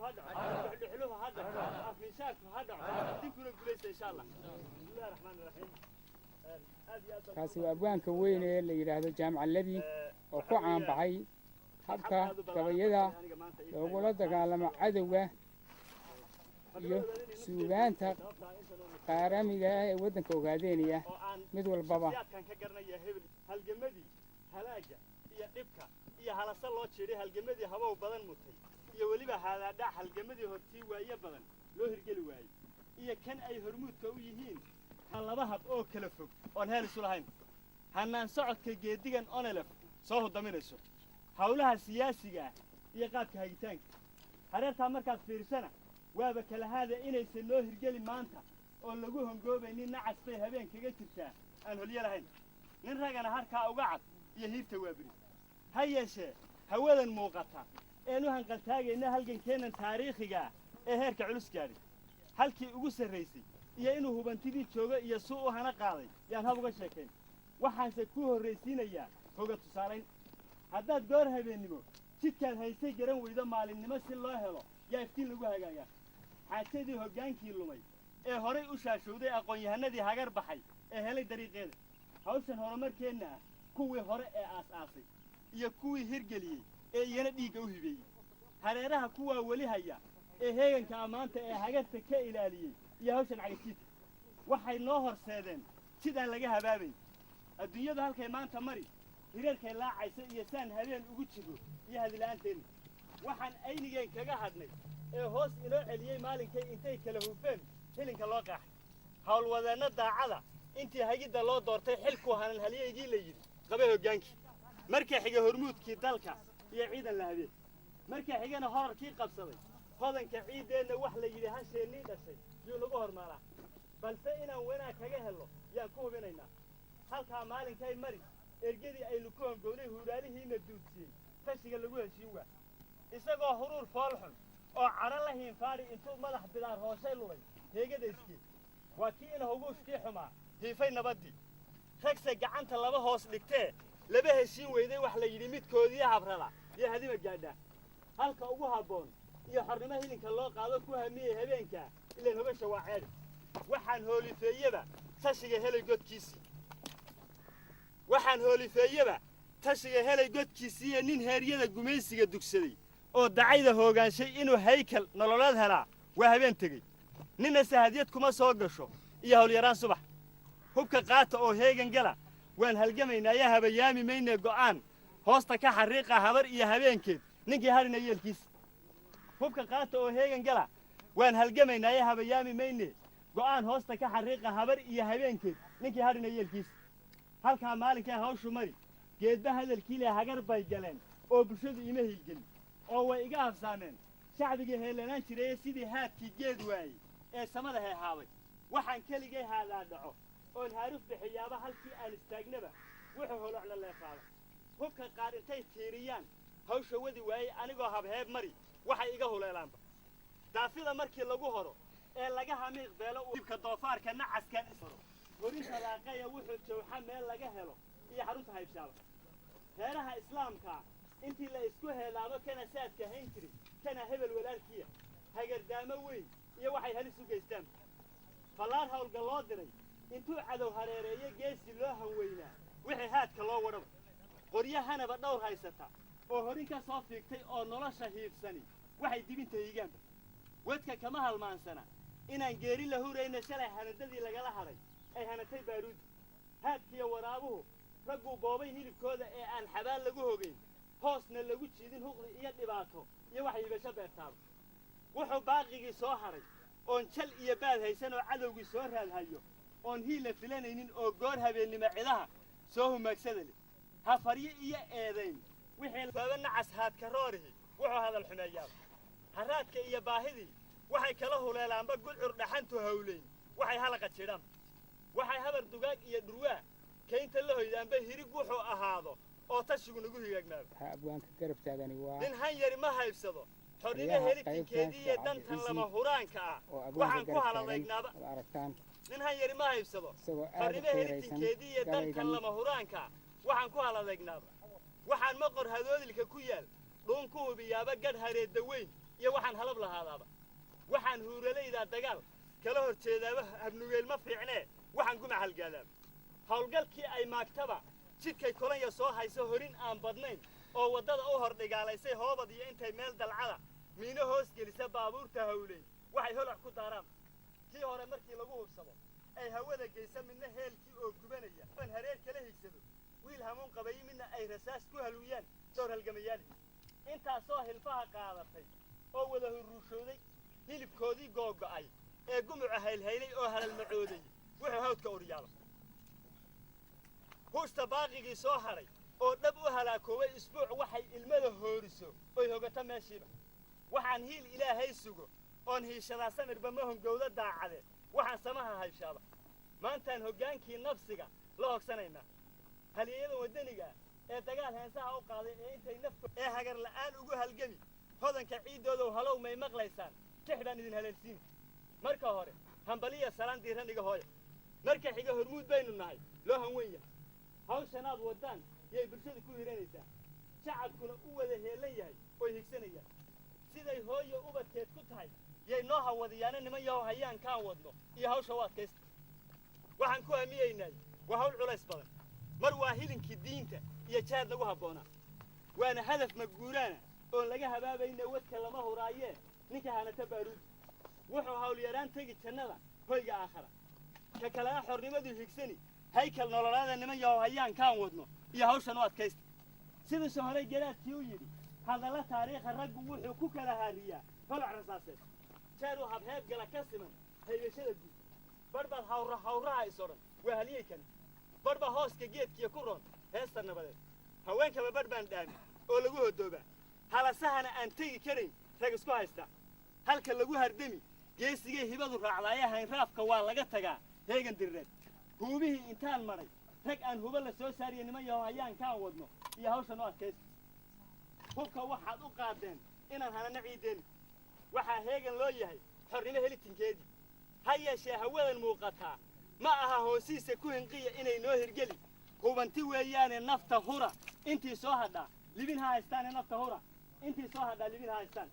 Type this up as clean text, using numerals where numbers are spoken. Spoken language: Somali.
هذا حلوه هذا أفنشاك هذا تكون قليش إن شاء الله بسم الله الرحمن الرحيم kaasi waa abwaanka weyn ee la yidhaahdo jaamac lebi oo ku caanbaxay habka gabayada loogula dagaalamo cadowga iyo suugaanta qaaramiga ah ee waddanka ogaadeynaya mid walbaba halgamadii halaaga iyo dhibka iyo halasa loo jeeday halgamadii habow badan mutay iyo weliba haadaadhac halgamadii hortii waaye badan loo hirgeli waayey iyo kan ay hormuudka u yihiin laba hab oo kala fog oon heel isu lahayn hanaan socodka geedigan onelef soo hodaminayso hawlaha siyaasiga ah iyo qaabka hagitaanka hareertaa markaad fiirsana waaba kala haada inaysan loo hirgelin maanta oo lagu hongoobaynin nacas bay habeen kaga jirtaa aan holyo lahayn nin ragana harkaa uga cad iyo hiirta waabiri ha yeeshee hawadan muuqata eenu hanqaltaagayna halgankeennan taariikhiga ah ee heerka culus gaadhay halkii ugu sarraysay iyo inuu hubantidii joogo iyo suu u hana qaaday yaan hab uga sheekayn waxaanse ku horraysiinayaa hoga tusaalayn haddaad goor habeennimo jidkaad haysay garan weydo maalinnimo si loo helo yaa iftiin lagu hagaagaa xaajadii hoggaankii lumay ee horay u shaashowday aqoon-yahanadii hagar baxay ee helay dariiqeeda hawshan horumarkeenna ah kuwii hore ee aas-aasay iyo kuwii hirgeliyey ee iyana dhiigga u hibeeyey hareeraha kuwaa weli haya ee heeganka ammaanta ee hagarta ka ilaaliyey iyo hawshan cagajidka waxay noo horseedeen sidaan laga habaabayn adduunyadu halkay maanta mari hirarkay laacaysa iyo saan habeen ugu jiro iyo hadila'aanteenna waxaan aynigeen kaga hadhnay ee hoos inoo celiyey maalinkay intay kala hufeen hilinka loo qaaxay howlwadeenna daacada intii hagidda loo doortay xilkuu hanan halyaygii la yidhi qabay hoggaankii markay xiga hormuudkii dalkaas iyo ciidan la habeen markay xigana horarkii qabsaday hodanka ciiddeenna wax la yidhi hasheennii dhashay yuu lagu hormaaraa balse inaan wanaag kaga helno yaan ku hubinaynaa halkaa maalinkay mari ergadii aynu ku hongownay huudhaalihiina duudsiyey tashiga lagu heshiin waa isagoo huruur foolxun oo cadho la hiinfaadhi intuu madax bidaar hooshay lulay heegadayskii waa kii ina huguushkii xumaa hiifay nabaddii ragse gacanta laba hoos dhigtee laba heshiin weyday wax la yidhi midkoodii habrada iyo hadima gaadhaa halka ugu habboon iyo xornimo hilinka loo qaado ku hamiyey habeenkaa ilaan hogasha waa ceedhi waxaan hoolifeeyeba tashiga helay godkiisii iyo nin heeryada gumaysiga dugsaday oo dacayda hoogaanshay inuu haykal nololeed helaa waa habeen tegey ninna sahadyad kuma soo gasho iyo howlyaraan subax hubka qaata oo heegan gala waan halgamaynaayaa habayaami maynee go'aan hoosta ka xariiqa habar iyo habeenkeed ninkii hadhina yeelkiisa hubka qaata oo heegan gala waan halgamaynaayaa habayaami maynee go'aan hoosta ka xariiqa habar iyo habeenkeed ninkii hadhina yeelkiisa halkaa maalinkay hawshu mari geedba hadalkii leh hagar bay galeen oo bulshadu ima hiilgelin oo way iga hafsaameen shacbigii heelanaan jirayee sidii haadkii geed waayey ee samada heehaaday waxaan keligay haadaa dhaco oon haaruf bixiyaaba halkii aan istaagnaba wuxuu holocla leefaada hubka qaar intay tiiriyaan hawsha wadi waayey anigoo habheeb mari waxay iga huleelaanba daafida markii lagu horo ee laga hamiiq beelo uu dibka doofaarka nacaskan isaro horinta laaqaya wuxuu jawxa meel laga helo iyo xarunta haybshaaba heeraha islaamkaa intii la isku heelaabo kana saadka hayn jiray kana hebel walaalkiya hagardaamo weyn iyo waxay halis u geystaan fallaar hawlga loo diray intuu cadow hareereeyo geesi loo hanweynaa wixii haadka loo wadhaba qoryahanaba dhowr haysata oo horin ka soo fiigtay oo nolosha hiibsani waxay dibinta hiigaanba wadka kama halmaansana inaan geeri la hurayna shalay hanadadii lagala hadhay ay hanatay baaruudi haadkiyo waraabuhu ragguu boobay hilibkooda ee aan xabaal lagu hogayn hoosna lagu jiidin huqdi iyo dhibaato iyo wax hiibasho beertaaba wuxuu baaqigii soo hadhay oon jal iyo baad haysan oo cadowgii soo raadhayo oon hiilla filanaynin oo goor habeennimo cidaha soo humaagsada leh hafaryo iyo eedayn wixii baaba nacas haadka roorihi wuxuu hadal xumeeyaaba haraadka iyo baahidii waxay kala huleelaanba gudcur dhaxantu hawleyn waxay halaqa jidhaan waxay habar dugaag iyo dhurwaa kaynta la hoydaanba hirig wuxuu ahaado oo tashigu nagu higaagnaaba abwaanka garab taagani waa nin han yari ma haybsado xornimo helitinkeedii iyo dantan lama huraanka ah waxaan ku haladaynaaba nin han yari ma haybsado xornimo helitinkeedii iyo dantan lama huraanka ah waxaan ku haladaynaaba waxaan maqor hadoodilka ku yaal dhuun ku hubiyaaba gadh hareedda weyn iyo waxaan halab lahaadaaba waxaan huuralaydaa dagaal kala hor jeedaaba habnugeel ma fiicnee waxaan guma halgaadaaba howlgalkii ay maagtaba jidkay kolanya soo hayso horin aan badnayn oo waddada u hor dhigaalaysay hoobad iyo intay meel dalcada miino hoos gelisa baabuurta hawleyn waxay holac ku daaraan kii hore markii lagu hubsado ay hawada geysa midna heelkii oo gubanaya aan hareer kala higsado wiil hamuun qabayi midna ay rasaas ku halwiyaan door halgamayaali intaasoo hilfaha qaadatay oo wada huruushooday hilibkoodii googo'ay ee gumuca haylhaylay oo halal macooday wuxuu hawdka uryaalo huusta baaqigii soo hadhay oo dhab u halaakoobay isbuuc waxay ilmada hooriso oy hogato meeshiiba waxaan hiil ilaahay sugo oon hiishadaa samirba ma hongowda daacade waxaan samaha hayshaaba maantaan hoggaankii nafsiga la hogsanaynaa haliyada waddaniga ee dagaal heensaha u qaaday ee intay nafto ee hagar la'aan ugu halgami hodanka ciiddoodow halow may maqlaysaan tix baan idin haleelsiin marka hore hambaliya salaan diiran iga hooya marka xiga hormuud baynu nahay loo hanweyn yahay hawshanaad waddaan yay bulshada ku hiranaysaa shacabkuna u wada heelan yahay oy higsanayaan siday hooyo ubadkeed ku tahay yay noo hawadiyaana niman yahow hayaan kaan wadno iyo hawsha u adkaysta waxaan ku hamiyaynay waa hawl culays badan mar waa hilinkii diinta iyo jaad lagu habboonaa waana hadaf maguuraana oon laga habaabayna wadka lama huraayee ninka hanata baaruud wuxuu hawlyaraan tegi jannada hoyga aakhara ka kalena xornimadu higsani haykal nololaada niman yahow hayaan kaan wadno iyo hawshan u adkaysta sidiisoo horey garaadkii u yidhi hadalla taariikha raggu wuxuu ku kala haariyaa holac rasaaseed jeer uu habheeb gala ka siman haybashada guud barh baad hawraha is odhan waa haliyey kane barh baa hooska geedkiiyo ku roon heesta nabadeed haweenkaba barh baan dhaami oo lagu hodoobaa halasahana aan tegi karayn rag isku haystaa halka lagu hardami geesigay hibadu raacdaaye haynraafka waa laga tagaa heegan dirreed huubihii intaan maray rag aan huba la soo saariya niman yahow hayaan kaan wadno iyo hawshan u adkaysta hubka waxaad u qaadeen inaan hanana ciiddeenni waxaa heegan loo yahay xornimo helitinkeedii ha yeeshee hawadan muuqataa ma aha hoosiisa ku hinqiya inay noo hirgeli hubanti weeyaane nafta hura intii soo hadhaa libin ha haystaane nafta hura intii soo hadhaa libin ha haystaan